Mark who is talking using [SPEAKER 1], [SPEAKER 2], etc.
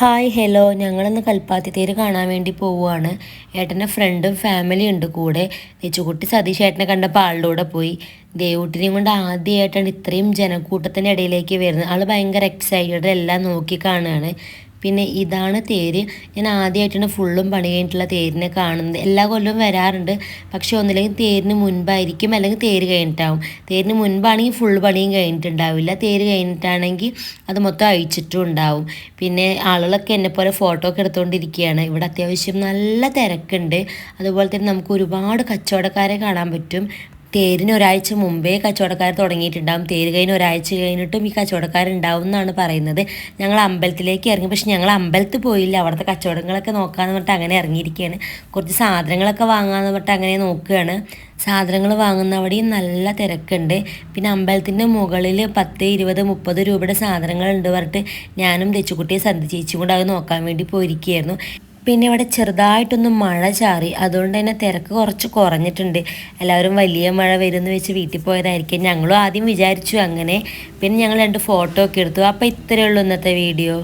[SPEAKER 1] Hi hello, ഞങ്ങളിന്ന് കൽപ്പാത്തി തേര് കാണാൻ വേണ്ടി പോവുകയാണ്. ഏട്ടൻ്റെ ഫ്രണ്ടും ഫാമിലിയും ഉണ്ട് കൂടെ. തെച്ചുകുട്ടി സതീഷ് ഏട്ടനെ കണ്ടപ്പോൾ ആളുടെ കൂടെ പോയി. ദേവൂട്ടിനെയും കൊണ്ട് ആദ്യമായിട്ടാണ് ഇത്രയും ജനക്കൂട്ടത്തിൻ്റെ ഇടയിലേക്ക് വരുന്നത്. ആൾ ഭയങ്കര എക്സൈറ്റഡ് എല്ലാം നോക്കി കാണുകയാണ്. പിന്നെ ഇതാണ് തേര്. ഞാൻ ആദ്യമായിട്ടാണ് ഫുള്ളും പണി കഴിഞ്ഞിട്ടുള്ള തേരിനെ കാണുന്നത്. എല്ലാ കൊല്ലവും വരാറുണ്ട്, പക്ഷെ ഒന്നില്ലെങ്കിൽ തേരിന് മുൻപായിരിക്കും, അല്ലെങ്കിൽ തേര് കഴിഞ്ഞിട്ടാവും. തേരിന് മുൻപാണെങ്കിൽ ഫുൾ പണിയും കഴിഞ്ഞിട്ടുണ്ടാവില്ല, തേര് കഴിഞ്ഞിട്ടാണെങ്കിൽ അത് മൊത്തം അഴിച്ചിട്ടും ഉണ്ടാവും. പിന്നെ ആളുകളൊക്കെ എന്നെപ്പോലെ ഫോട്ടോ ഒക്കെ എടുത്തുകൊണ്ടിരിക്കുകയാണ്. ഇവിടെ അത്യാവശ്യം നല്ല തിരക്കുണ്ട്. അതുപോലെ തന്നെ നമുക്ക് ഒരുപാട് കച്ചവടക്കാരെ കാണാൻ പറ്റും. തേരിന് ഒരാഴ്ച മുമ്പേ കച്ചവടക്കാർ തുടങ്ങിയിട്ടുണ്ടാകും. തേര് കഴിഞ്ഞ് ഒരാഴ്ച കഴിഞ്ഞിട്ടും ഈ കച്ചവടക്കാരുണ്ടാവും എന്നാണ് പറയുന്നത്. ഞങ്ങൾ അമ്പലത്തിലേക്ക് ഇറങ്ങി, പക്ഷെ ഞങ്ങൾ അമ്പലത്തിൽ പോയില്ല. അവിടുത്തെ കച്ചവടങ്ങളൊക്കെ നോക്കാമെന്ന് പറഞ്ഞിട്ട് അങ്ങനെ ഇറങ്ങിയിരിക്കുകയാണ്. കുറച്ച് സാധനങ്ങളൊക്കെ വാങ്ങാമെന്ന് പറഞ്ഞിട്ട് അങ്ങനെ നോക്കുകയാണ്. സാധനങ്ങൾ വാങ്ങുന്നവിടെയും നല്ല തിരക്കുണ്ട്. പിന്നെ അമ്പലത്തിൻ്റെ മുകളിൽ 10, 20, 30 രൂപയുടെ സാധനങ്ങളുണ്ട് പറഞ്ഞിട്ട് ഞാനും തെച്ചുകുട്ടിയെ സന്ധി ചേച്ചിയും കൂടെ അത് നോക്കാൻ വേണ്ടി പോയിരിക്കുകയായിരുന്നു. പിന്നെ ഇവിടെ ചെറുതായിട്ടൊന്ന് മഴ ചാറി, അതുകൊണ്ട് തന്നെ തിരക്ക് കുറച്ച് കുറഞ്ഞിട്ടുണ്ട്. എല്ലാവരും വലിയ മഴ വരുമെന്ന് വെച്ച് വീട്ടിൽ പോയതായിരിക്കും. ഞങ്ങളും ആദ്യം വിചാരിച്ചു അങ്ങനെ. പിന്നെ ഞങ്ങൾ 2 ഫോട്ടോ ഒക്കെ എടുത്തു. അപ്പോൾ ഇത്രയേ ഉള്ളൂ ഇന്നത്തെ വീഡിയോ.